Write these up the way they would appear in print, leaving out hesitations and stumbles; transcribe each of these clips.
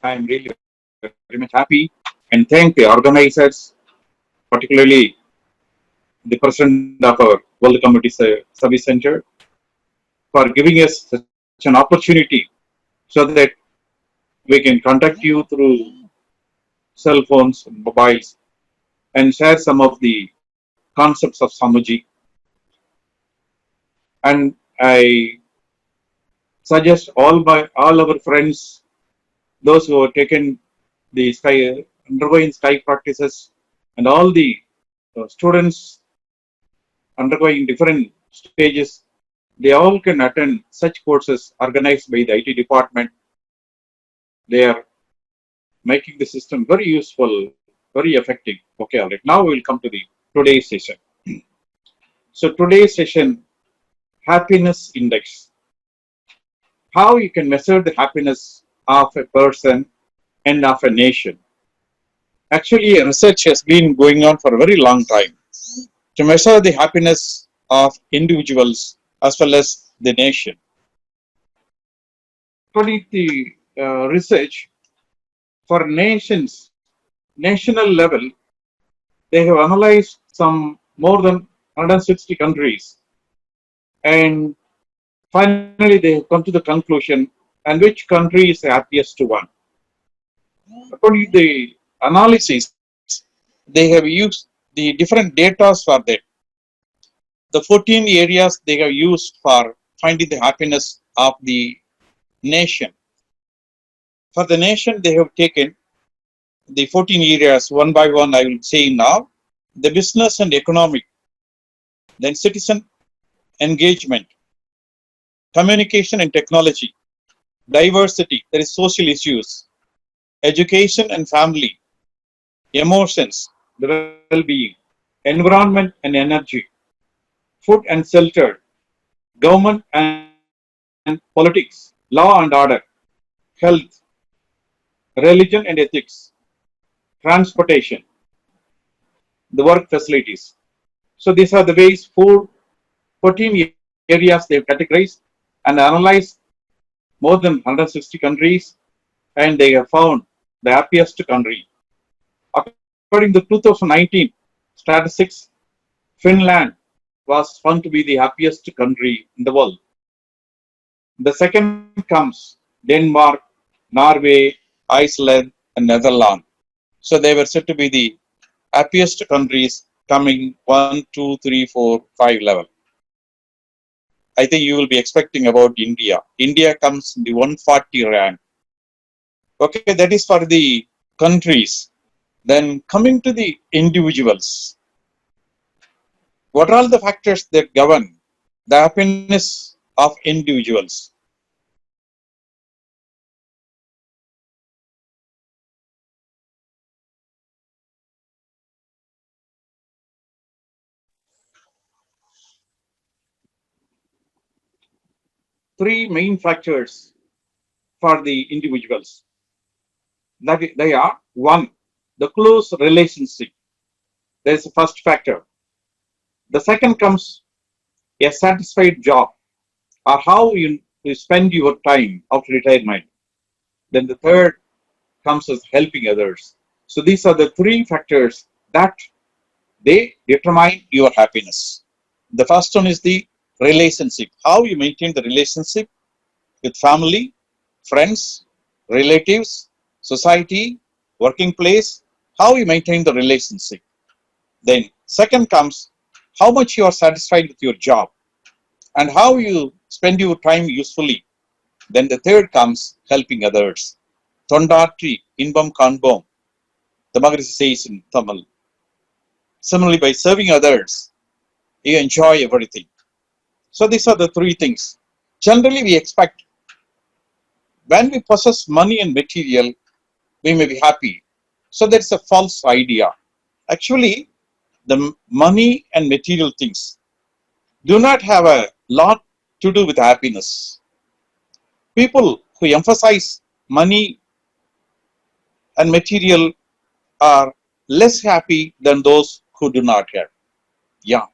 I'm really very much happy and thank the organizers, particularly the president of our World Community Service Center, for giving us such an opportunity so that we can contact you through cell phones and mobiles and share some of the concepts of Samuji. And I suggest all our friends, those who have taken the sky undergoing sky practices, and all the students undergoing different stages, they all can attend such courses organized by the IT department. They are making the system very useful, very effective. Okay, all right. Now we will come to the today's session. So today's session, happiness index. How you can measure the happiness of a person and of a nation. Actually, research has been going on for a very long time to measure the happiness of individuals as well as the nation. According to the research, for nations, national level, they have analyzed some more than 160 countries, and finally they have come to the conclusion and which country is the happiest one. According to the analysis, they have used the different data for that. The 14 areas they have used for finding the happiness of the nation. For the nation, they have taken the 14 areas one by one. I will say now the business and economic, then citizen engagement, communication and technology, diversity, there is social issues, education and family, emotions, the well-being, environment and energy, food and shelter, government and politics, law and order, health, religion and ethics, transportation, the work facilities. So these are the ways 14 areas they have categorized and analyzed more than 160 countries, and they have found the happiest country. According to 2019 statistics, Finland was found to be the happiest country in the world. The second comes Denmark, Norway, Iceland, and Netherlands. So they were said to be the happiest countries coming 1, 2, 3, 4, 5 level. I think you will be expecting about India. India comes in the 140 rank. Okay, that is for the countries. Then coming to the individuals, what are all the factors that govern the happiness of individuals? Three main factors for the individuals. That they are one, the close relationship. That is the first factor. The second comes a satisfied job or how you spend your time after retirement. Then the third comes as helping others. So these are the three factors that they determine your happiness. The first one is the relationship. How you maintain the relationship with family, friends, relatives, society, working place, how you maintain the relationship. Then second comes how much you are satisfied with your job and how you spend your time usefully. Then the third comes helping others. Tondati inbam kanbom, the Maharishi says in Tamil. Similarly, by serving others, you enjoy everything. So these are the three things. Generally, we expect when we possess money and material, we may be happy. So that's a false idea. Actually, the money and material things do not have a lot to do with happiness. People who emphasize money and material are less happy than those who do not have. Yeah.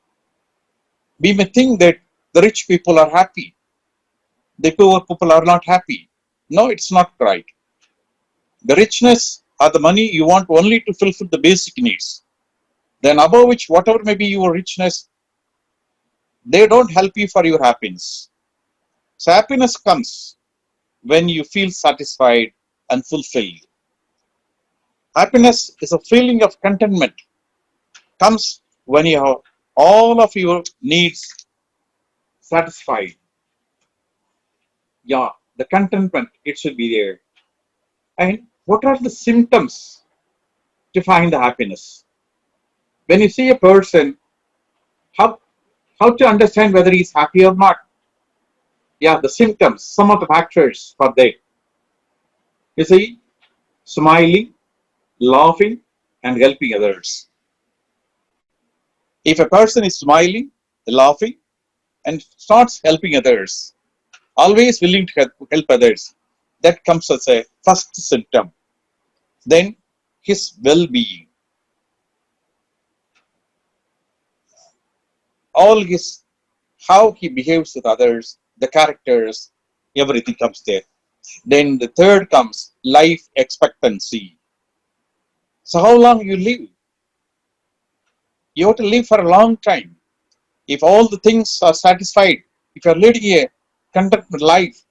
We may think that the rich people are happy, the poor people are not happy. No, it's not right. The richness or the money you want only to fulfill the basic needs. Then above which, whatever may be your richness, they don't help you for your happiness. So happiness comes when you feel satisfied and fulfilled. Happiness is a feeling of contentment. Comes when you have all of your needs satisfied. Yeah, the contentment, it should be there. And what are the symptoms to find the happiness? When you see a person, how how to understand whether he's happy or not? Yeah, the symptoms, some of the factors for that. You see, smiling, laughing, and helping others. If a person is smiling, laughing, and starts helping others, always willing to help others, that comes as a first symptom. Then his well-being, all his how he behaves with others, the characters, everything comes there. Then the third comes life expectancy. So how long you live? You have to live for a long time. If all the things are satisfied, if you are leading a contented life,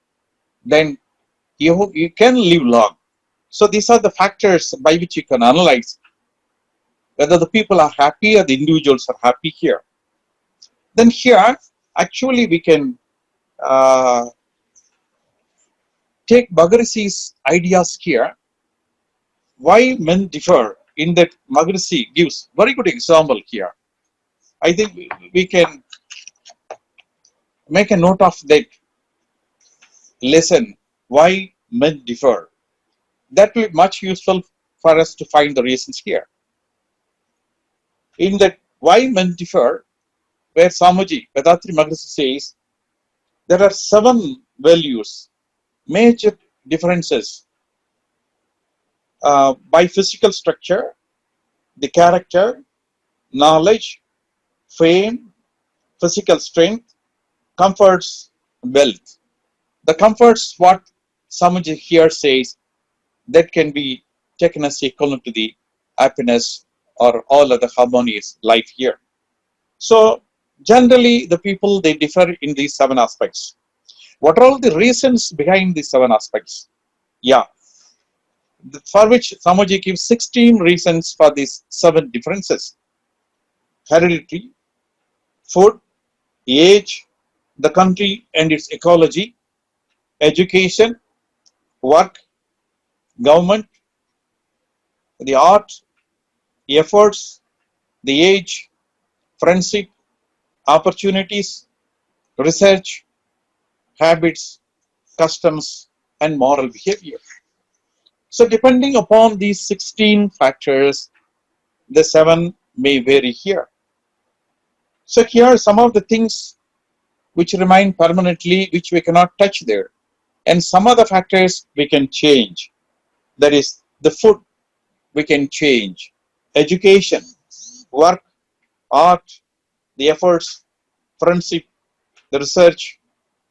then you can live long. So these are the factors by which you can analyze whether the people are happy or the individuals are happy here. Then here, actually, we can uh, take Magarisi's ideas here. Why men differ in that Magarisi gives very good example here. I think we can make a note of that lesson. Why men differ. That will be much useful for us to find the reasons here. In that why men differ, where Samaji, Vedatri Magarisi says, there are 7 values, major differences by physical structure, the character, knowledge, fame, physical strength, comforts, wealth. The comforts, what Samaji here says, that can be taken as equivalent to the happiness or all other harmonious life here. So generally the people, they differ in these 7 aspects. What are all the reasons behind these 7 aspects? Yeah, for which Samaji gives 16 reasons for these 7 differences. Heredity, food, age, the country and its ecology, education, work, government, the art, efforts, the age, friendship, opportunities, research, habits, customs, and moral behavior. So depending upon these 16 factors, the 7 may vary here. So here are some of the things which remain permanently, which we cannot touch there. And some other factors we can change. That is, the food we can change, education, work, art, the efforts, friendship, the research,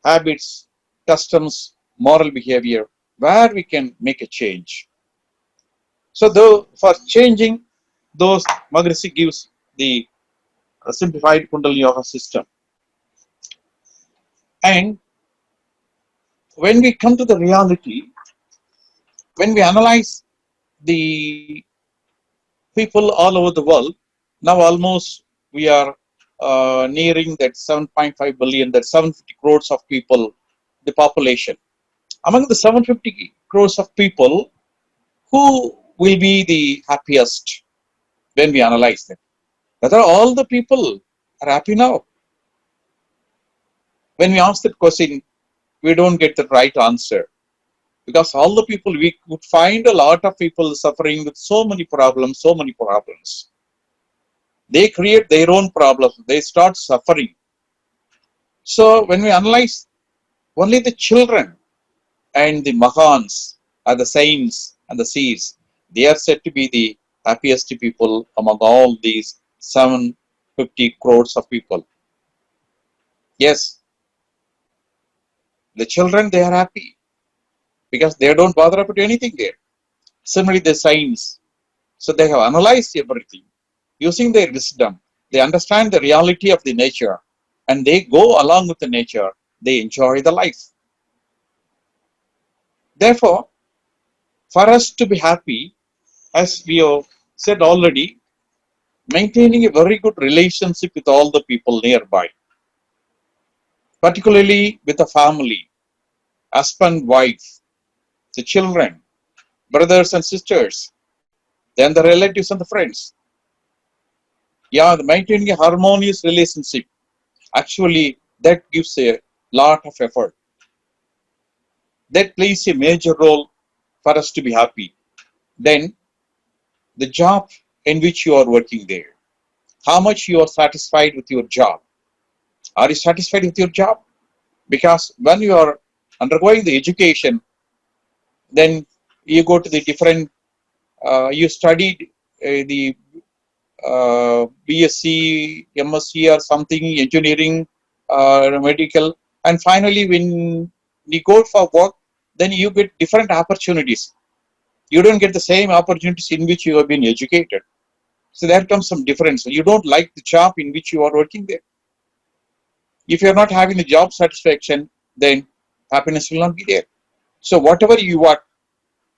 habits, customs, moral behavior, where we can make a change. So though for changing those, Magarisi gives the simplified Kundalini Yoga system. And when we come to the reality, when we analyze the people all over the world, now almost we are nearing that 7.5 billion, that 750 crores of people, the population. Among the 750 crores of people, who will be the happiest when we analyze them? Whether all the people are happy now? When we ask that question, we don't get the right answer. Because all the people, we could find a lot of people suffering with so many problems, so many problems. They create their own problems. They start suffering. So when we analyze, only the children and the Mahans are the saints and the seers. They are said to be the happiest people among all these 750 crores of people. Yes, the children, they are happy because they don't bother about anything there. Similarly, the science. So they have analyzed everything using their wisdom. They understand the reality of the nature and they go along with the nature. They enjoy the life. Therefore, for us to be happy, as we have said already, maintaining a very good relationship with all the people nearby, particularly with the family, husband, wife, the children, brothers and sisters, then the relatives and the friends. Yeah, maintaining a harmonious relationship, actually, that gives a lot of effort. That plays a major role for us to be happy. Then, the job in which you are working there. How much you are satisfied with your job? Are you satisfied with your job? Because when you are undergoing the education, then you go to the different, you studied the BSc, MSc or something, engineering, medical, and finally when you go for work, then you get different opportunities. You don't get the same opportunities in which you have been educated. So there comes some difference. You don't like the job in which you are working there. If you are not having the job satisfaction, then happiness will not be there. So whatever you want,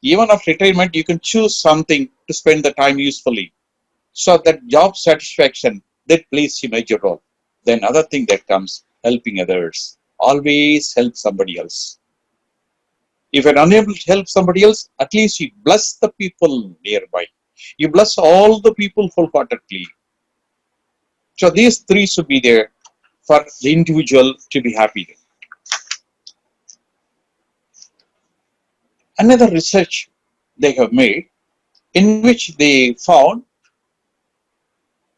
even after retirement, you can choose something to spend the time usefully. So that job satisfaction, that plays a major role. Then other thing that comes, helping others. Always help somebody else. If you're unable to help somebody else, at least you bless the people nearby. You bless all the people wholeheartedly. So these three should be there for the individual to be happy. Another research they have made in which they found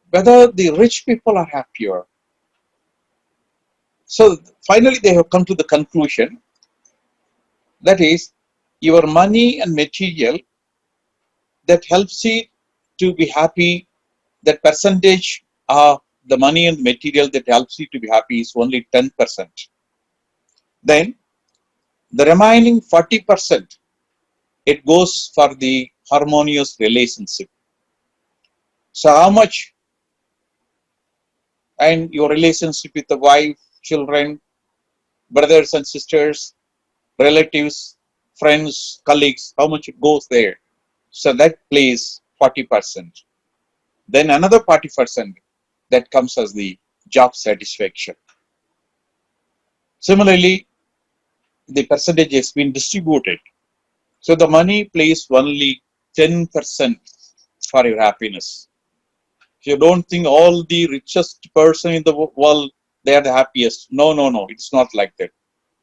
whether the rich people are happier. So finally they have come to the conclusion that is your money and material that helps you to be happy, that percentage of the money and material that helps you to be happy is only 10%. Then the remaining 40%, it goes for the harmonious relationship. So how much, and your relationship with the wife, children, brothers and sisters, relatives, friends, colleagues, how much it goes there. So that plays 40%. Then another 40% that comes as the job satisfaction. Similarly, the percentage has been distributed. So the money plays only 10% for your happiness. You don't think all the richest person in the world, they are the happiest. No, no, no. It's not like that.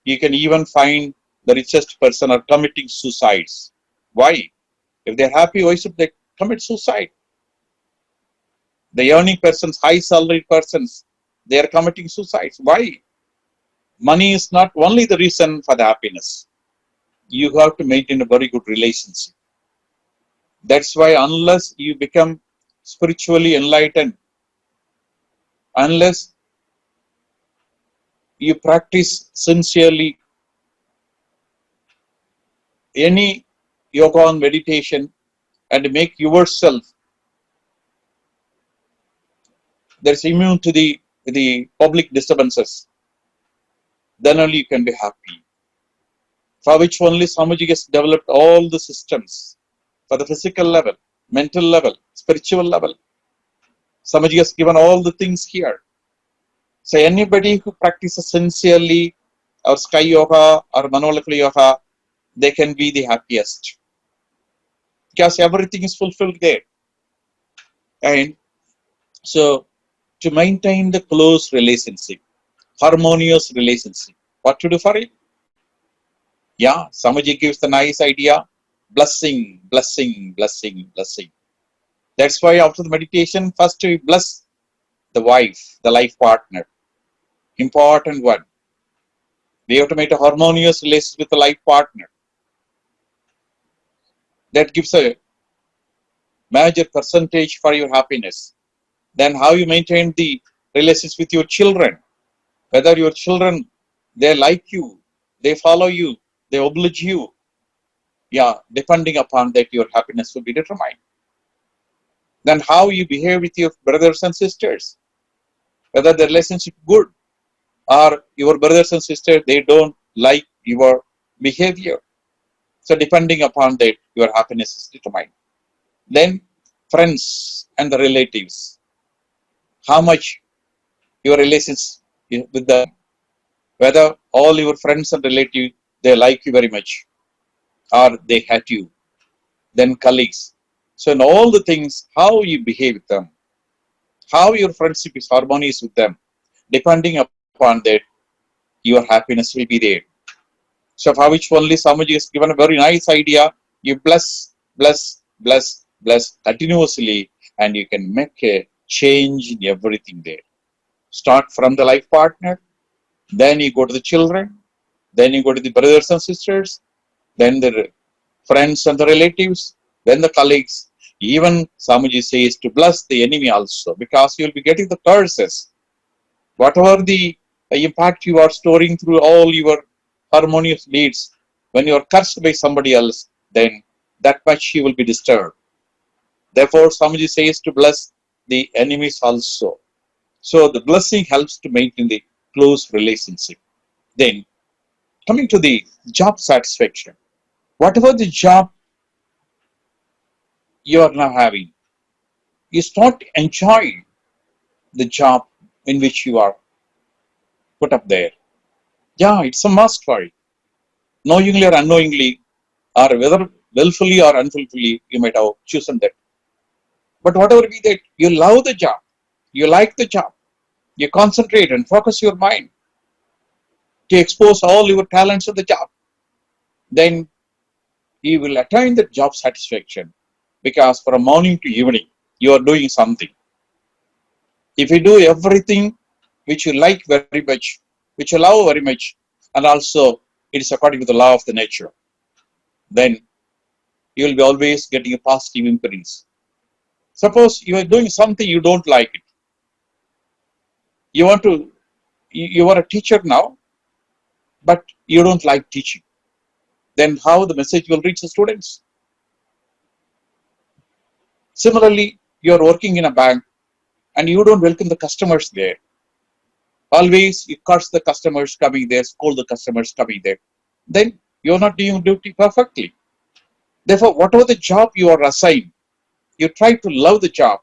You can even find the richest person are committing suicides. Why? If they're happy, why should they commit suicide? The earning persons, high salaried persons, they are committing suicides. Why? Money is not only the reason for the happiness. You have to maintain a very good relationship. That's why unless you become spiritually enlightened, unless you practice sincerely any yoga and meditation and make yourself there's immune to the public disturbances, then only you can be happy. For which only Swamiji has developed all the systems for the physical level, mental level, spiritual level. Swamiji has given all the things here. So anybody who practices sincerely or sky yoga or molecular yoga, they can be the happiest. Because everything is fulfilled there. And so to maintain the close relationship, harmonious relationship, what to do for it? Yeah, Swamiji gives the nice idea, blessing, blessing, blessing, blessing. That's why after the meditation, first we bless the wife, the life partner. Important one. We have to make a harmonious relationship with the life partner. That gives a major percentage for your happiness. Then how you maintain the relations with your children. Whether your children, they like you, they follow you, they oblige you. Yeah, depending upon that, your happiness will be determined. Then how you behave with your brothers and sisters, whether the relationship good or your brothers and sisters, they don't like your behavior. So depending upon that, your happiness is determined. Then friends and the relatives, how much your relations with them, whether all your friends and relatives, they like you very much or they hate you. Then colleagues. So in all the things, how you behave with them, how your friendship is harmonious with them, depending upon that, your happiness will be there. So for which only Swamiji has given a very nice idea. You bless continuously, and you can make a change in everything there. Start from the life partner, then you go to the children, then you go to the brothers and sisters, then the friends and the relatives, then the colleagues. Even Swamiji says to bless the enemy also, because you will be getting the curses. Whatever the impact you are storing through all your harmonious deeds, when you are cursed by somebody else, then that much you will be disturbed. Therefore, Swamiji says to bless the enemies also. So the blessing helps to maintain the close relationship. Then, coming to the job satisfaction, whatever the job you are now having, you start enjoying the job in which you are put up there. Yeah, it's a must for it. Knowingly or unknowingly, or whether willfully or unwillfully, you might have chosen that. But whatever be that, you love the job, you like the job, you concentrate and focus your mind to expose all your talents to the job, then you will attain the job satisfaction, because from morning to evening, you are doing something. If you do everything which you like very much, which you love very much, and also it is according to the law of the nature, then you will be always getting a positive imprints. Suppose you are doing something you don't like it. You want to, you are a teacher now, but you don't like teaching. Then how the message will reach the students? Similarly, you are working in a bank and you don't welcome the customers there. Always you curse the customers coming there, scold the customers coming there. Then you're not doing duty perfectly. Therefore, whatever the job you are assigned, you try to love the job.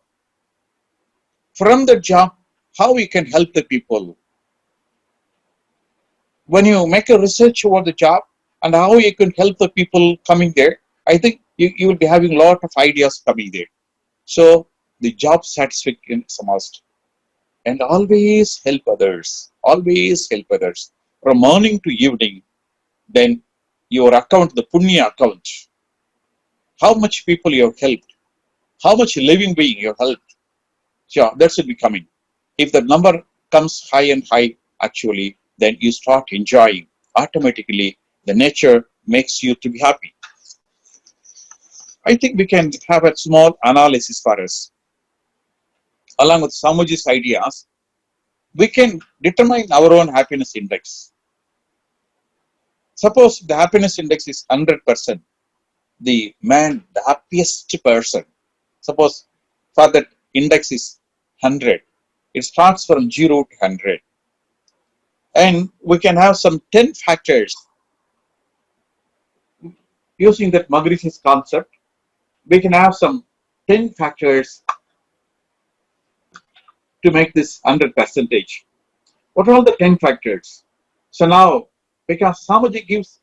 From the job, how you can help the people. When you make a research over the job and how you can help the people coming there, I think you will be having a lot of ideas coming there. So the job satisfaction is a must. And always help others. Always help others. From morning to evening, then your account, the punya account, how much people you have helped, how much living being you have helped. Yeah, that should be coming. If the number comes high and high, actually, then you start enjoying. Automatically, the nature makes you to be happy. I think we can have a small analysis for us. Along with Samuji's ideas, we can determine our own happiness index. Suppose the happiness index is 100%, the man, the happiest person. Suppose for that index is 100. It starts from 0 to 100. And we can have some 10 factors using that Maharishi concept. We can have some 10 factors to make this 100 percentage. What are all the 10 factors? So now, because Samaji gives,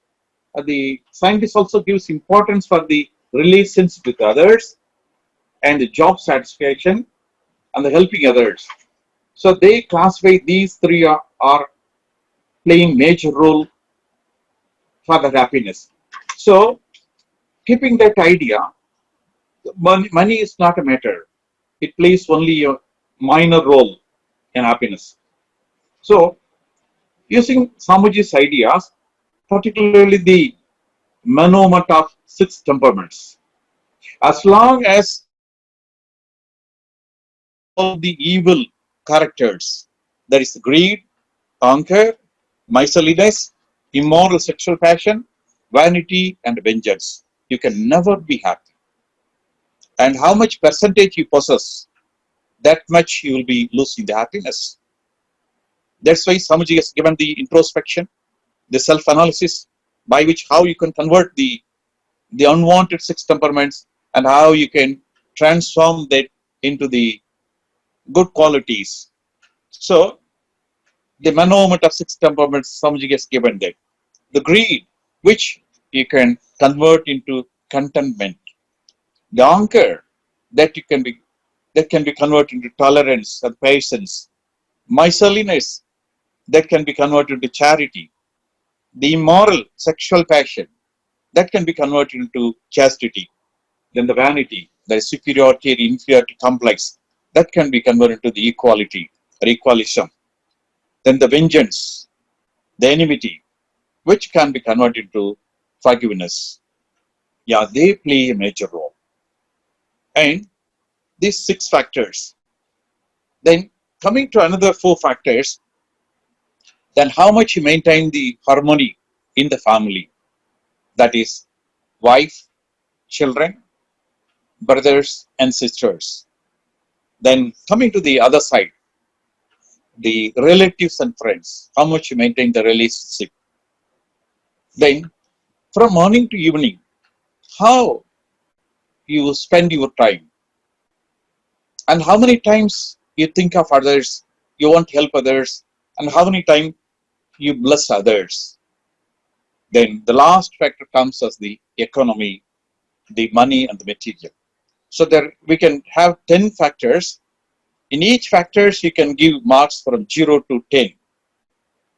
the scientist also gives importance for the relations with others and the job satisfaction and the helping others. So they classify these three are playing major role for the happiness. So keeping that idea, money is not a matter. It plays only a minor role in happiness. So using Samaji's ideas, particularly the monomot of 6 temperaments, as long as all the evil characters, that is greed, conquer, miserliness, immoral sexual passion, vanity, and vengeance. you can never be happy. And how much percentage you possess, that much you will be losing the happiness. That's why Swamiji has given the introspection, the self-analysis, by which how you can convert the unwanted six temperaments and how you can transform that into the good qualities. So the monument of six temperaments, Swamiji has given that. The greed, which you can convert into contentment. The anger, that you can be that can be converted into tolerance and patience. Miserliness, that can be converted into charity. The immoral sexual passion, that can be converted into chastity. Then the vanity, the superiority and inferiority complex, that can be converted into the equality or equalism. Then the vengeance, the enmity, which can be converted into forgiveness. Yeah, they play a major role. And these six factors. Then coming to another four factors, then how much you maintain the harmony in the family. That is wife, children, brothers and sisters. Then coming to the other side, the relatives and friends, how much you maintain the relationship. Then from morning to evening, how you spend your time and how many times you think of others, you want to help others, and how many times you bless others. Then the last factor comes as the economy, the money and the material. So there we can have 10 factors. In each factors you can give marks from 0 to 10.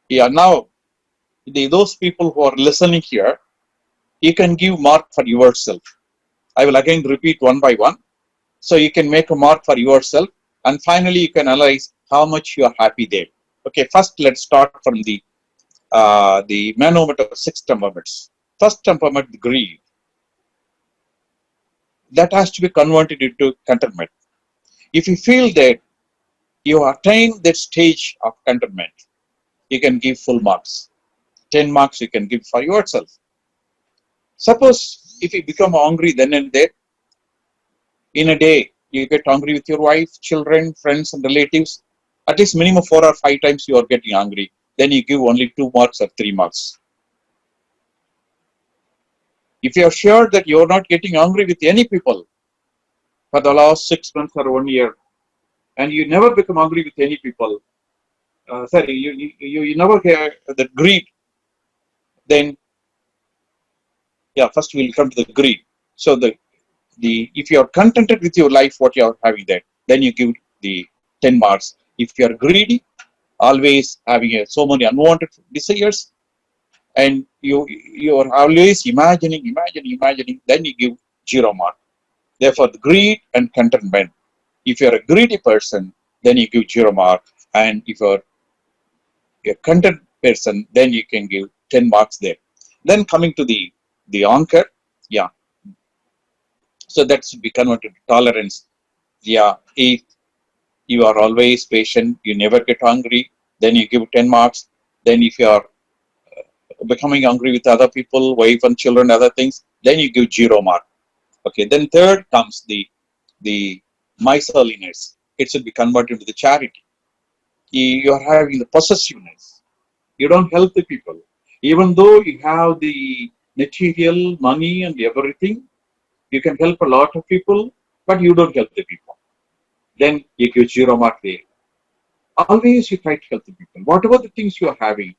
Yeah, now those people who are listening here, you can give mark for yourself. I will again repeat one by one. So you can make a mark for yourself, and finally you can analyze how much you are happy there. Okay, first let's start from the manometer of six temperaments. First temperament, the greed. That has to be converted into contentment. If you feel that you attain that stage of contentment, you can give full marks. 10 marks you can give for yourself. Suppose if you become hungry then and there, in a day you get hungry with your wife, children, friends and relatives, at least minimum 4 or 5 times you are getting hungry, then you give only 2 marks or 3 marks. If you are sure that you are not getting hungry with any people for the last 6 months or 1 year, and you never become hungry with any people, you never get the greed, then yeah, first we'll come to the greed. So the if you are contented with your life, what you are having there, then you give the 10 marks. If you are greedy, always having so many unwanted desires, and you are always imagining, then you give 0 mark. Therefore, the greed and contentment. If you are a greedy person, then you give 0 mark, and if you are a content person, then you can give 10 marks there. Then coming to the anchor, yeah. So that should be converted to tolerance. Yeah, if you are always patient, you never get hungry, then you give 10 marks. Then if you are becoming angry with other people, wife and children, other things, then you give 0 mark. Okay, then third comes the miserliness. It should be converted to the charity. You are having the possessiveness. You don't help the people. Even though you have the material, money and everything, you can help a lot of people, but you don't help the people. Then you give 0 mark there. Always you try to help the people. Whatever the things you are having,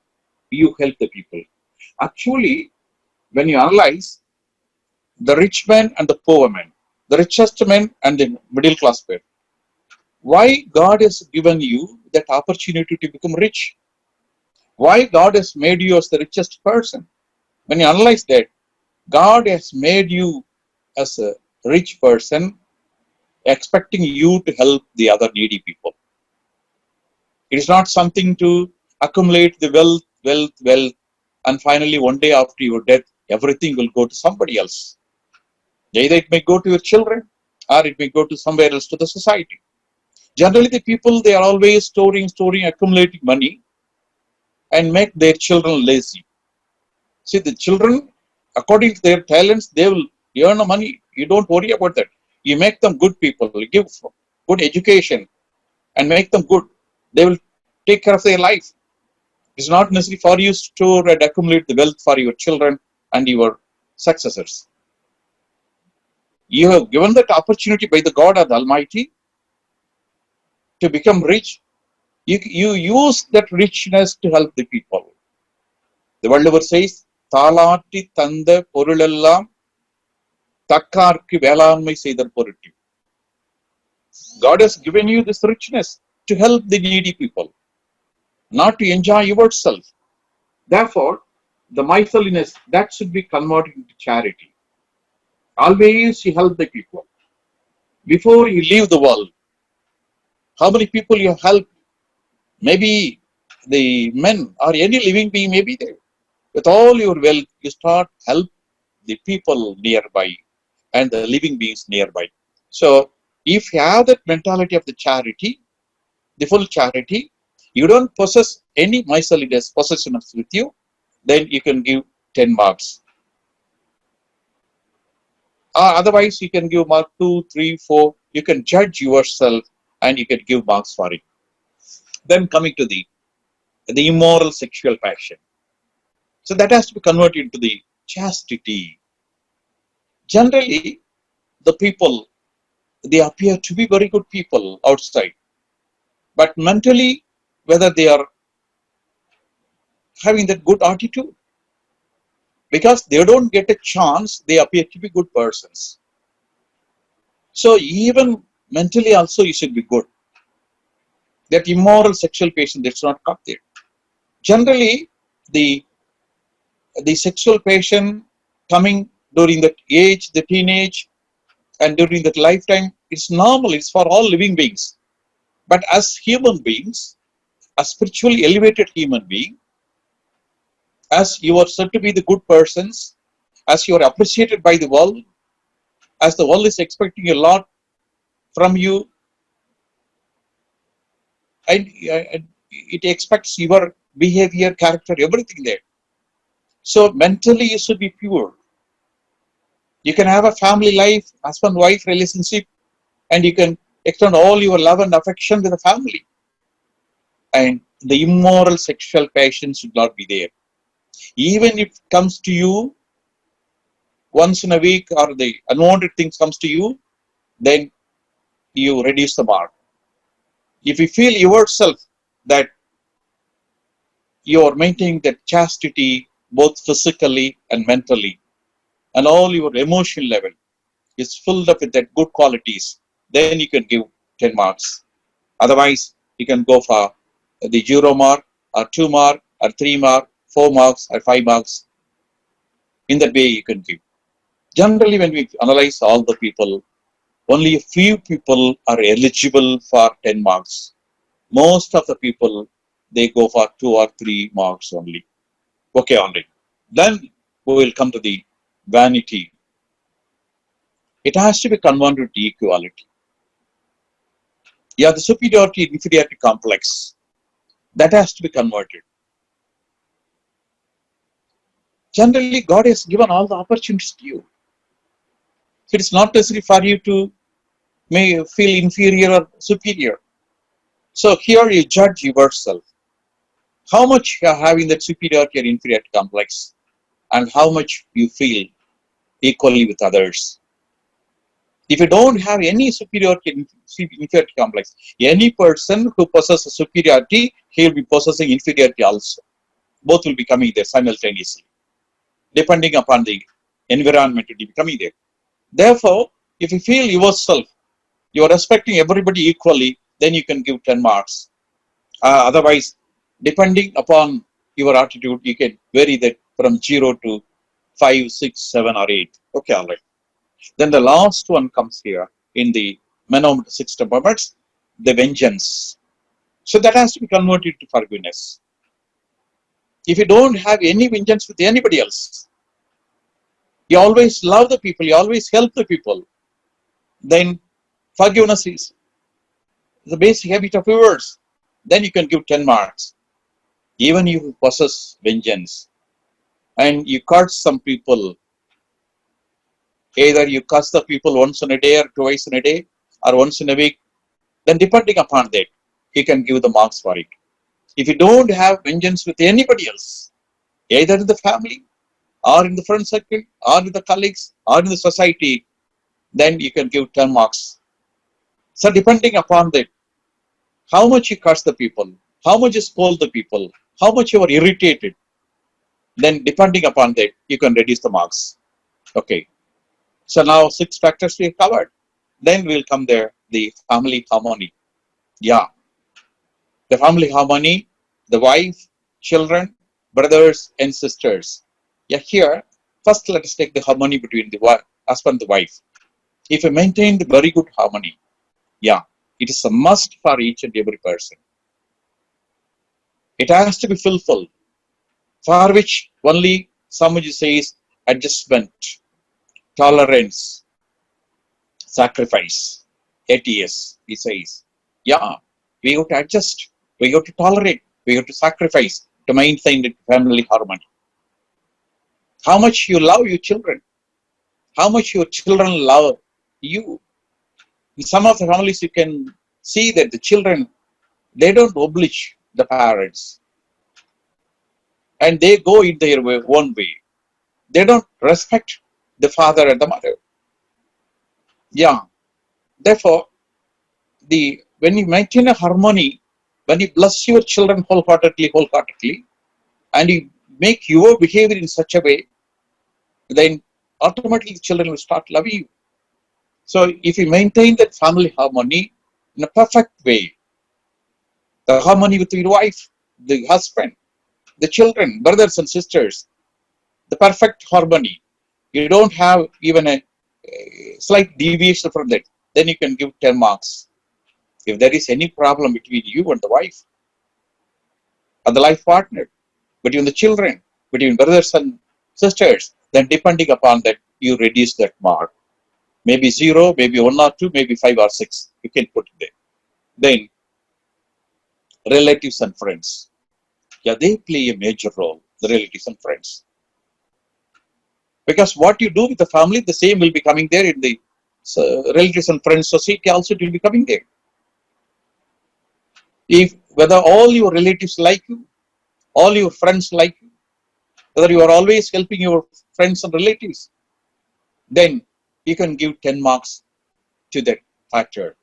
you help the people. Actually, when you analyze the rich man and the poor man, the richest man and the middle class man, why God has given you that opportunity to become rich? Why God has made you as the richest person? When you analyze that, God has made you as a rich person, expecting you to help the other needy people. It is not something to accumulate the wealth, and finally one day after your death, everything will go to somebody else. Either it may go to your children, or it may go to somewhere else, to the society. Generally, the people, they are always storing, accumulating money, and make their children lazy. See, the children, according to their talents, they will You earn the money. You don't worry about that. You make them good people. You give good education and make them good. They will take care of their life. It's not necessary for you to store and accumulate the wealth for your children and your successors. You have given that opportunity by the God of the Almighty to become rich. You use that richness to help the people. The Vallabhar says, Thalatti Tanda Porulellam Takkarku Velanmai Seidar Poruttu. God has given you this richness to help the needy people, not to enjoy yourself. Therefore, the miserliness that should be converted into charity. Always you help the people. Before you leave the world, how many people you have helped? Maybe the men or any living being may be there. With all your wealth, you start help the people nearby and the living beings nearby. So, if you have that mentality of the charity, the full charity, you don't possess any miserliness possessions with you, then you can give 10 marks. Otherwise, you can give mark 2, 3, 4. You can judge yourself and you can give marks for it. Then coming to the immoral sexual passion. So that has to be converted into the chastity. Generally, the people, they appear to be very good people outside. But mentally, whether they are having that good attitude, because they don't get a chance, they appear to be good persons. So even mentally also you should be good. That immoral sexual passion that's not come there. Generally, the sexual passion coming during that age, the teenage, and during that lifetime, it's normal. It's for all living beings. But as human beings, as spiritually elevated human being, as you are said to be the good persons, as you are appreciated by the world, as the world is expecting a lot from you, and it expects your behavior, character, everything there. So mentally you should be pure. You can have a family life, husband-wife relationship, and you can extend all your love and affection with the family. And the immoral sexual passion should not be there. Even if it comes to you once in a week or the unwanted things comes to you, then you reduce the mark. If you feel yourself that you are maintaining that chastity both physically and mentally, and all your emotion level is filled up with that good qualities, then you can give 10 marks. Otherwise, you can go for the 0 mark or 2 mark or 3 mark, 4 marks or 5 marks. In that way, you can give. Generally, when we analyze all the people, only a few people are eligible for 10 marks. Most of the people, they go for 2 or 3 marks only. Okay, only. Then we will come to the vanity. It has to be converted to equality. Yeah, the superiority inferiority complex, that has to be converted. Generally, God has given all the opportunities to you. So it is not necessary for you to may feel inferior or superior. So here you judge yourself. How much you are having that superiority or inferiority complex, and how much you feel equally with others. If you don't have any superiority and inferiority complex, any person who possesses superiority, he will be possessing inferiority also. Both will be coming there simultaneously, depending upon the environment to be coming there. Therefore, if you feel yourself, you are respecting everybody equally, then you can give 10 marks. Otherwise, depending upon your attitude, you can vary that from 0 to 5, 6, 7, or 8. Okay, all right. Then the last one comes here in the Menominee 6 temperaments, the vengeance. So that has to be converted to forgiveness. If you don't have any vengeance with anybody else, you always love the people, you always help the people, then forgiveness is the basic habit of yours. Then you can give 10 marks. Even if you possess vengeance and you curse some people Either you curse the people once in a day or twice in a day or once in a week, then depending upon that, you can give the marks for it. If you don't have vengeance with anybody else, either in the family or in the friend circle or with the colleagues or in the society, then you can give 10 marks. So depending upon that, how much you curse the people, how much you scold the people, how much you are irritated, then depending upon that, you can reduce the marks. Okay. So now 6 factors we have covered. Then we'll come there, the family harmony. Yeah. The family harmony, the wife, children, brothers and sisters. Yeah, here, first let us take the harmony between the husband and the wife. If you maintain the very good harmony, yeah, it is a must for each and every person. It has to be fulfilled, for which only Samaji says adjustment, tolerance, sacrifice, ATS, he says. Yeah, we have to adjust, we have to tolerate, we have to sacrifice to maintain the family harmony. How much you love your children, how much your children love you. In some of the families, you can see that the children, they don't oblige the parents and they go in their own way. They don't respect the father and the mother. Yeah. Therefore, when you maintain a harmony, when you bless your children wholeheartedly, and you make your behavior in such a way, then automatically the children will start loving you. So if you maintain that family harmony in a perfect way, the harmony with your wife, the husband, the children, brothers and sisters, the perfect harmony, you don't have even a slight deviation from that, then you can give 10 marks. If there is any problem between you and the wife, or the life partner, between the children, between brothers and sisters, then depending upon that, you reduce that mark. Maybe 0, maybe 1 or 2, maybe 5 or 6. You can put it there. Then, relatives and friends. Yeah, they play a major role, the relatives and friends. Because what you do with the family, the same will be coming there in the relatives and friends society also, it will be coming there. If whether all your relatives like you, all your friends like you, whether you are always helping your friends and relatives, then you can give 10 marks to that factor.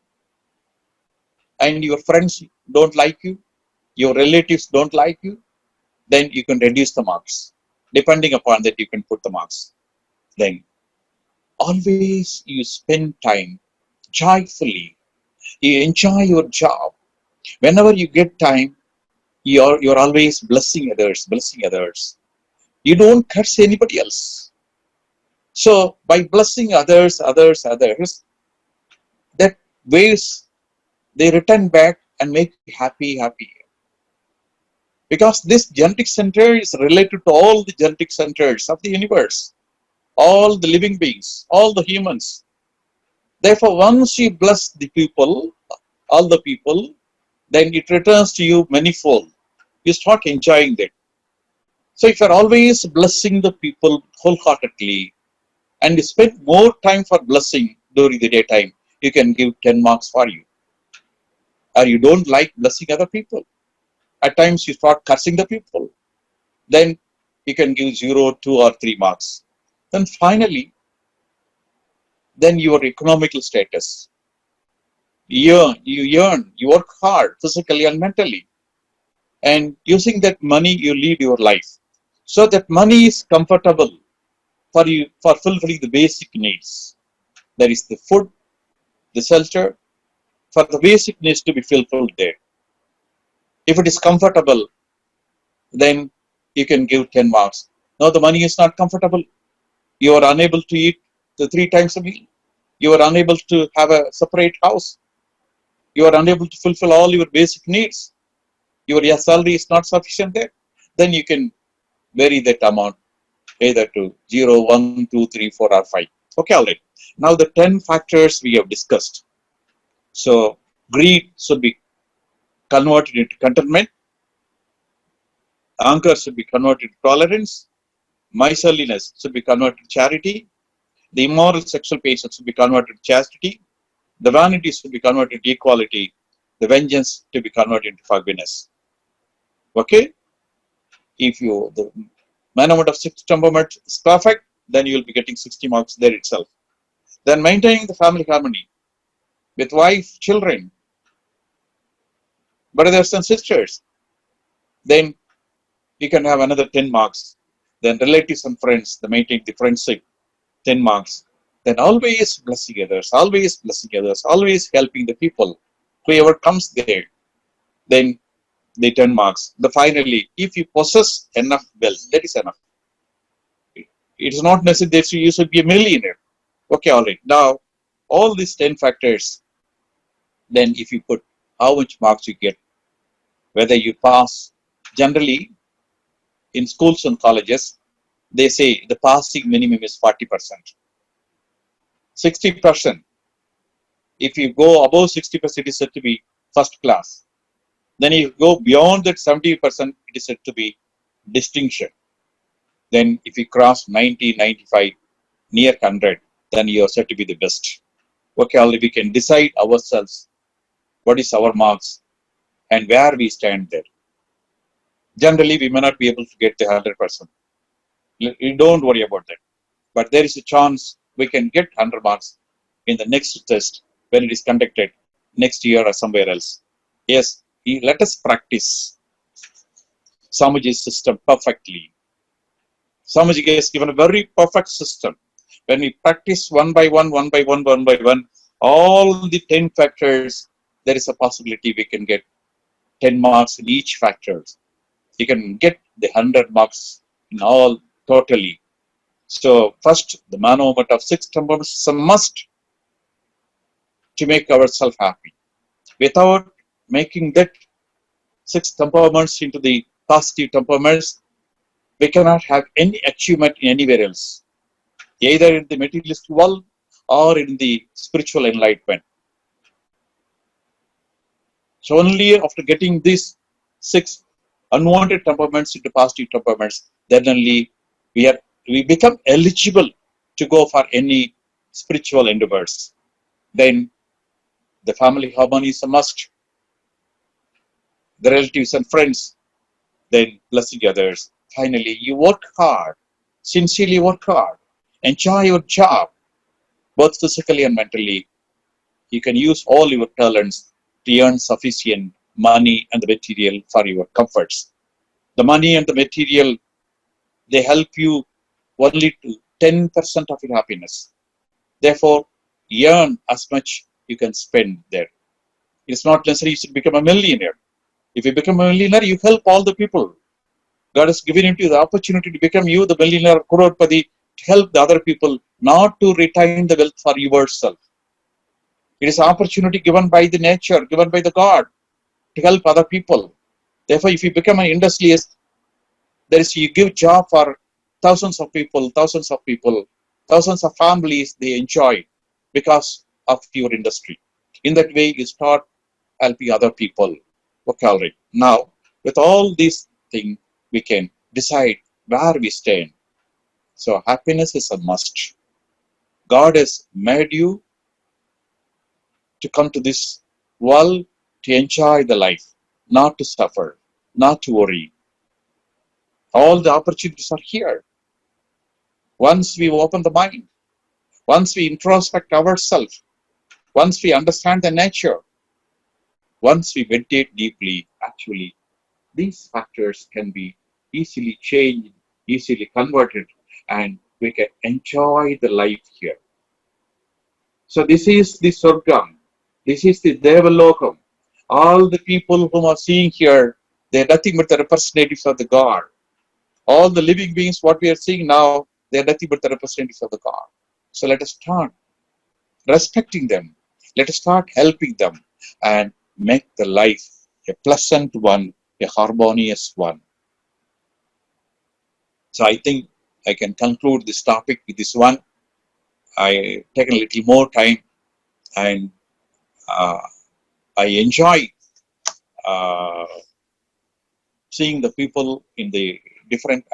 And your friends don't like you, your relatives don't like you, then you can reduce the marks. Depending upon that, you can put the marks. Then always you spend time joyfully. You enjoy your job. Whenever you get time, you're always blessing others. You don't curse anybody else. So by blessing others, that ways they return back and make you happy. Because this genetic center is related to all the genetic centers of the universe, all the living beings, all the humans. Therefore, once you bless the people, all the people, then it returns to you manifold. You start enjoying that. So if you're always blessing the people wholeheartedly and you spend more time for blessing during the daytime, you can give 10 marks for you. Or you don't like blessing other people. At times you start cursing the people. Then you can give 0, 2 or 3 marks. Then finally, then your economical status. You earn, you work hard physically and mentally. And using that money, you lead your life. So that money is comfortable for you for fulfilling the basic needs. There is the food, the shelter, for the basic needs to be fulfilled there. If it is comfortable, then you can give 10 marks. Now the money is not comfortable. You are unable to eat the 3 times a meal. You are unable to have a separate house. You are unable to fulfill all your basic needs. Your salary is not sufficient there. Then you can vary that amount either to 0, 1, 2, 3, 4 or 5. Okay, all right. Now the 10 factors we have discussed. So greed should be converted into contentment. Anger should be converted to tolerance. Miserliness should be converted to charity. The immoral sexual passions will be converted to chastity. The vanities will be converted to equality. The vengeance to be converted into forgiveness. Okay? If you the management of six temperaments is perfect, then you will be getting 60 marks there itself. Then maintaining the family harmony with wife, children, brothers and sisters, then you can have another 10 marks. Then relatives and friends, the maintain the friendship, 10 marks. Then always blessing others, always blessing others, always helping the people. Whoever comes there, then they 10 marks. The finally, if you possess enough wealth, that is enough. It is not necessary that you should be a millionaire. Okay, all right. Now, all these 10 factors, then if you put how much marks you get, whether you pass, generally in schools and colleges, they say the passing minimum is 40%. 60%. If you go above 60%, it is said to be first class. Then you go beyond that 70%, it is said to be distinction. Then if you cross 90, 95, near 100, then you are said to be the best. Okay, only we can decide ourselves what is our marks and where we stand there. Generally, we may not be able to get the 100%. You don't worry about that. But there is a chance we can get 100 marks in the next test when it is conducted next year or somewhere else. Yes, let us practice Samaji's system perfectly. Samaji has given a very perfect system. When we practice one by one, all the 10 factors, there is a possibility we can get 10 marks in each factor. You can get the 100 marks in all totally. So first, the management of six temperaments is a must to make ourselves happy. Without making that six temperaments into the positive temperaments, we cannot have any achievement anywhere else, either in the materialist world or in the spiritual enlightenment. So only after getting these six unwanted temperaments into positive temperaments, then only we become eligible to go for any spiritual endeavors. Then the family harmony is a must. The relatives and friends, then blessing others. Finally, you work hard, sincerely work hard, enjoy your job, both physically and mentally. You can use all your talents to earn sufficient money and the material for your comforts. The money and the material, they help you only to 10% of your happiness. Therefore, earn as much you can spend there. It's not necessary you should become a millionaire. If you become a millionaire, you help all the people. God has given you the opportunity to become you, the millionaire, crorepati, to help the other people, not to retain the wealth for yourself. It is an opportunity given by the nature, given by the God, to help other people. Therefore, if you become an industrialist, you give job for thousands of people, thousands of families they enjoy because of your industry. In that way, you start helping other people. Okay, all right. Now, with all these things, we can decide where we stand. So, happiness is a must. God has made you to come to this world to enjoy the life, not to suffer, not to worry. All the opportunities are here. Once we open the mind, once we introspect ourselves, once we understand the nature, once we meditate deeply, actually, these factors can be easily changed, easily converted, and we can enjoy the life here. So this is the Surgam. This is the Devalokam. All the people whom are seeing here, they are nothing but the representatives of the God. All the living beings, what we are seeing now, they are nothing but the representatives of the God. So let us start respecting them. Let us start helping them and make the life a pleasant one, a harmonious one. So I think I can conclude this topic with this one. I take a little more time, and I enjoy uh, seeing the people in the different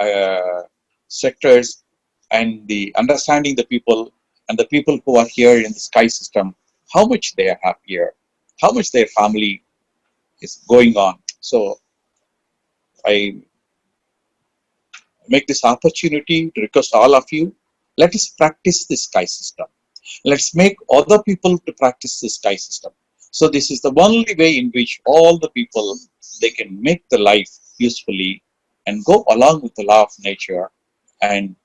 sectors and the understanding the people and the people who are here in the sky system, how much they are happier, how much their family is going on. So I make this opportunity to request all of you, let us practice this sky system. Let's make other people to practice this sky system. So this is the only way in which all the people, they can make the life usefully and go along with the law of nature and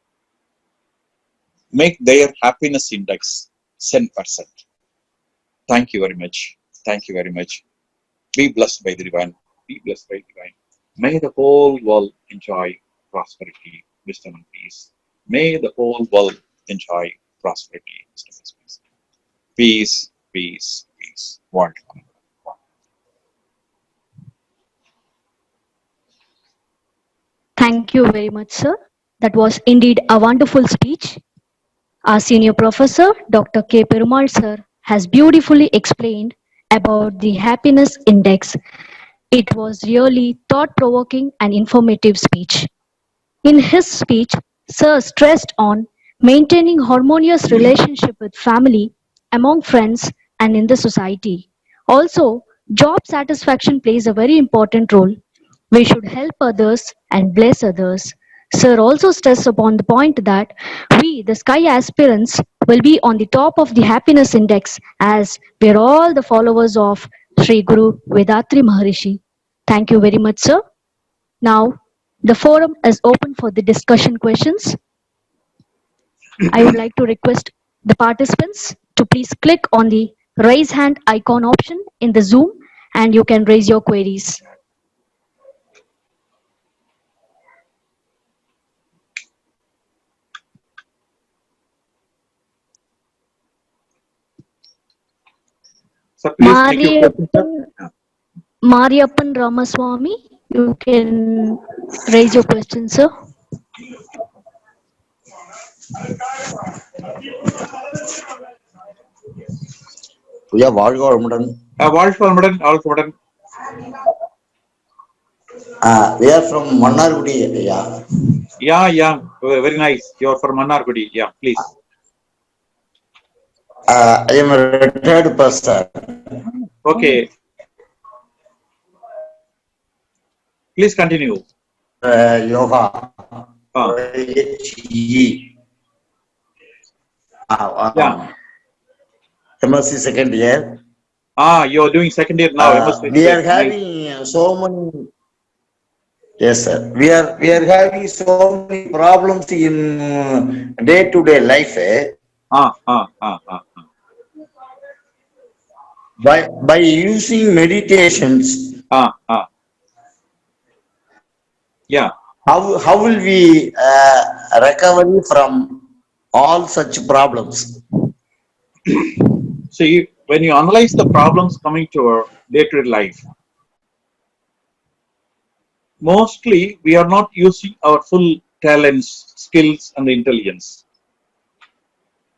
make their happiness index 10%. Thank you very much. Thank you very much. Be blessed by the divine. Be blessed by the divine. May the whole world enjoy prosperity, wisdom, and peace. May the whole world enjoy prosperity, wisdom, and peace. Peace, peace, peace. Wonderful. Thank you very much, sir. That was indeed a wonderful speech. Our senior professor, Dr. K. Perumal, sir, has beautifully explained about the happiness index. It was really thought-provoking and informative speech. In his speech, Sir stressed on maintaining harmonious relationship with family, among friends, and in the society. Also, job satisfaction plays a very important role. We should help others and bless others. Sir also stressed upon the point that we, the sky aspirants, will be on the top of the happiness index as we are all the followers of Sri Guru Vedatri Maharishi. Thank you very much, sir. Now, the forum is open for the discussion questions. I would like to request the participants to please click on the raise hand icon option in the Zoom and you can raise your queries. Sir, please make your question, sir. Mariappan Ramaswamy, you can raise your question, sir. ஐயா வாழ்க வளமுடன். வாழ்க வளமுடன், வாழ்க வளமுடன். We are from Mannargudi, ஐயா. Yeah, very nice. You are from Mannargudi. Yeah, please. I am a retired person. Okay. Please continue. Yoga. Yeah. MSc second year. You are doing second year now. We are having so many. Yes, sir. We are having so many problems in day-to-day life. By using meditations. Yeah. How will we recover from all such problems? See, when you analyze the problems coming to our day-to-day life, mostly we are not using our full talents, skills, and intelligence.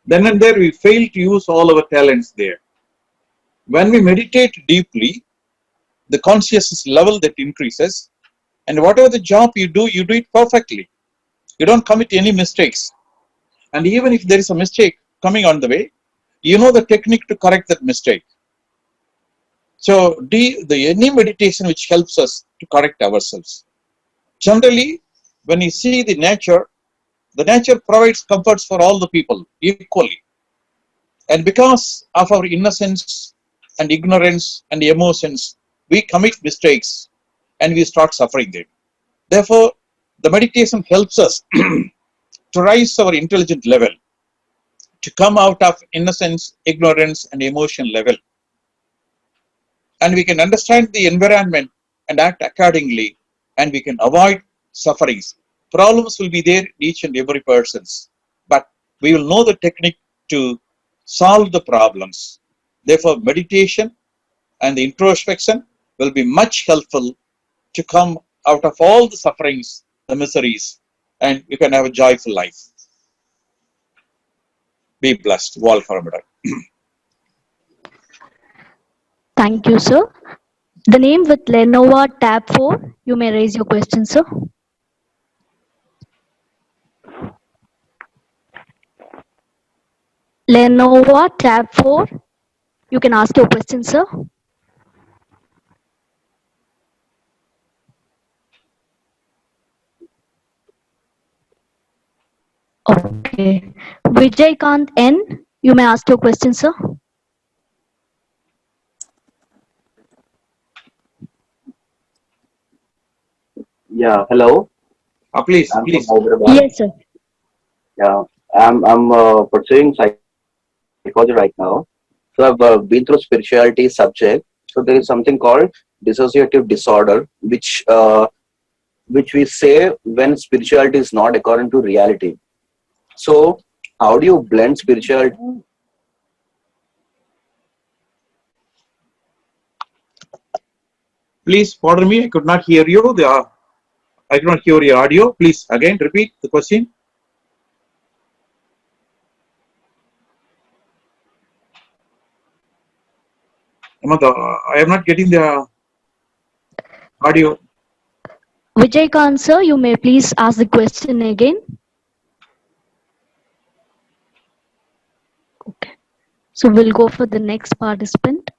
Then and there we fail to use all our talents there. When we meditate deeply, the consciousness level that increases, and whatever the job you do it perfectly. You don't commit any mistakes. And even if there is a mistake coming on the way, you know the technique to correct that mistake. So any meditation which helps us to correct ourselves. Generally, when you see the nature provides comforts for all the people equally. And because of our innocence and ignorance and emotions, we commit mistakes and we start suffering them. Therefore, the meditation helps us to rise our intelligent level, to come out of innocence, ignorance, and emotion level. And we can understand the environment and act accordingly, and we can avoid sufferings. Problems will be there in each and every person's, but we will know the technique to solve the problems. Therefore, meditation and the introspection will be much helpful to come out of all the sufferings, the miseries, and you can have a joyful life. Be blessed. Thank you, sir. The name with Lenovo tab 4, you may raise your question, sir. Lenovo tab 4. You can ask your question, sir. Okay. Vijay N. You may ask your question, sir. Yeah, hello. Please, I'm from please. Hyderabad. Yes, sir. Yeah, I'm pursuing psychology right now. So I've been through spirituality subject. So there is something called dissociative disorder, which we say when spirituality is not according to reality. So how do you blend spirituality? Please pardon me. I could not hear you. I could not hear your audio. Please again repeat the question. I am not getting the audio. Vijay sir, you may please ask the question again. Okay. So we'll go for the next participant.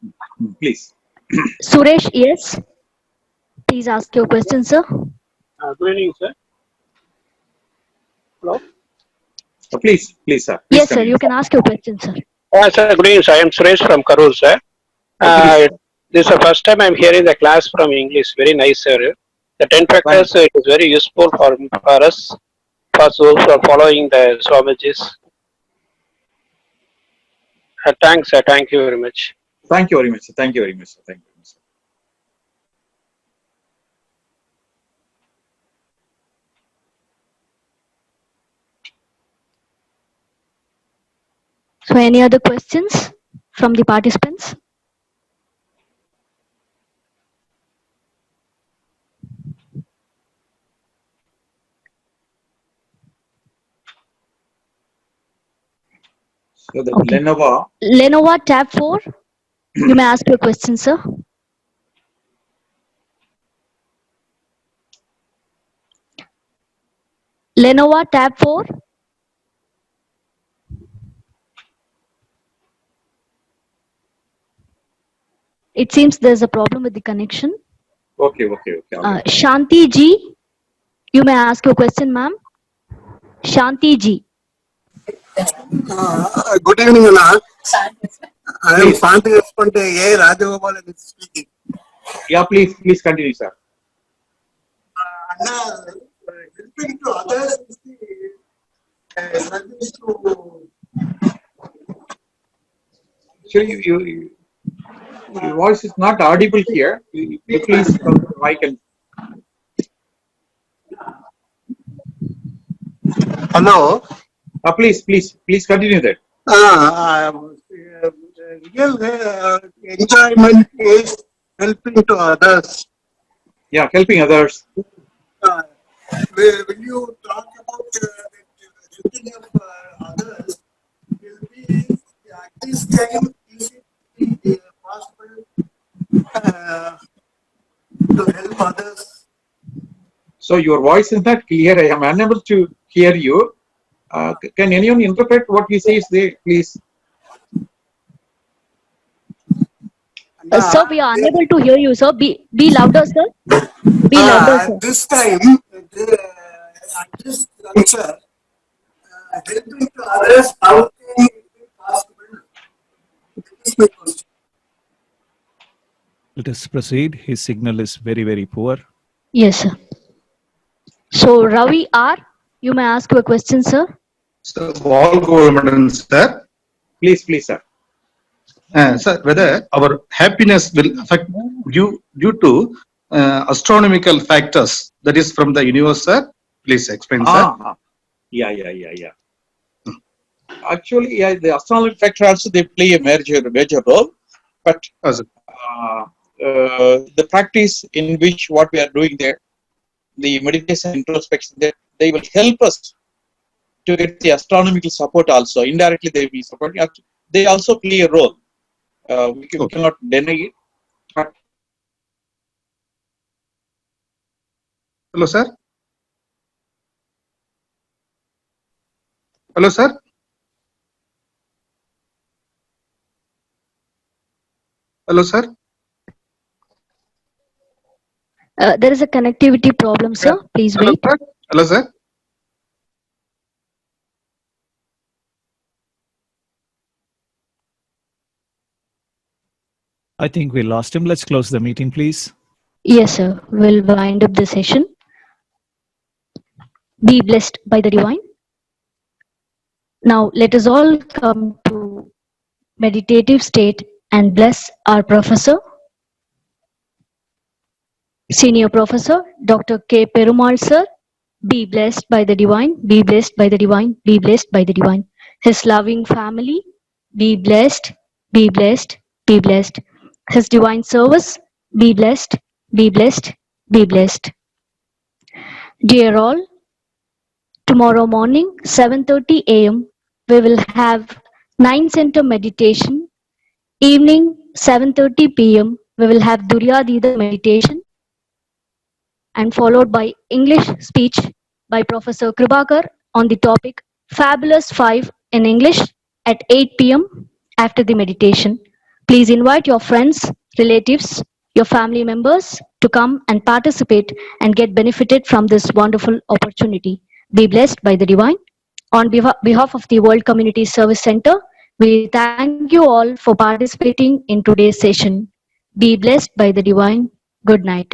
Please. Suresh, yes. Please ask your question, sir. Good evening, sir. Hello. Please, sir. Please Yes, sir. continue. You can ask your question, sir. Sir, good evening, sir. I am Suresh from Karur, sir. Please. This is the first time I am hearing the class from English. Very nice, sir. The 10 factors it is very useful for us, for those who are following the Swamiji's. Thanks, sir. Thank you very much. Thank you very much. Thank you very much. Thank you very much. So any other questions from the participants? So the Okay. Lenovo tab 4. You may ask your question, sir. Lenovo tab 4. It seems there's a problem with the connection. Okay. Right. Shanti Ji, you may ask your question, ma'am. Shanti Ji. Good evening, Anna. I am Please. Santi Esponte A. Rajagopal speaking. Yeah, please continue, sir. Anna, helping to others is the service to. Actually, your voice is not audible here. You please come to the mic and. Hello. Please continue that. Real enjoyment is helping to others. Yeah, helping others. When you talk about helping of others, will be at this time is it possible to help others? So your voice is not clear. I am unable to hear you. Can anyone interpret what he says there, please? Sir, we are unable to hear you, sir. Be louder, sir. Be louder, sir. At this time, at this juncture, helping to others, how can it be possible? That is my question. Let us proceed. His signal is very, very poor. Yes, sir. So Ravi R, you may ask your question, sir. So, all government, sir. Please, sir. Sir, whether our happiness will affect due to astronomical factors, that is from the universe, sir. Please explain, sir. Yeah. Actually, yeah, the astronomical factor also they play a major role, but the practice in which what we are doing there, the meditation introspection, they will help us to get the astronomical support also. Indirectly, they will support. They also play a role. We cannot deny it. But Hello, sir. Hello, sir. Hello, sir. There is a connectivity problem, Yeah. sir. Please Hello, wait. sir. Hello, sir. I think we lost him. Let's close the meeting, please. Yes, sir. We'll wind up the session. Be blessed by the divine. Now let us all come to meditative state and bless our professor, Senior Professor Dr. K. Perumal sir. Be blessed by the divine, be blessed by the divine, be blessed by the divine. His loving family, be blessed, be blessed, be blessed. His divine service, be blessed, be blessed, be blessed. Dear all, tomorrow morning, 7:30 a.m., we will have 9 center meditation. Evening, 7:30 p.m., we will have Duryadida meditation and followed by English speech by Professor Kribakar on the topic Fabulous 5 in English at 8 p.m. after the meditation. Please invite your friends, relatives, your family members to come and participate and get benefited from this wonderful opportunity. Be blessed by the divine. On behalf of the World Community Service Center, we thank you all for participating in today's session. Be blessed by the divine. Good night.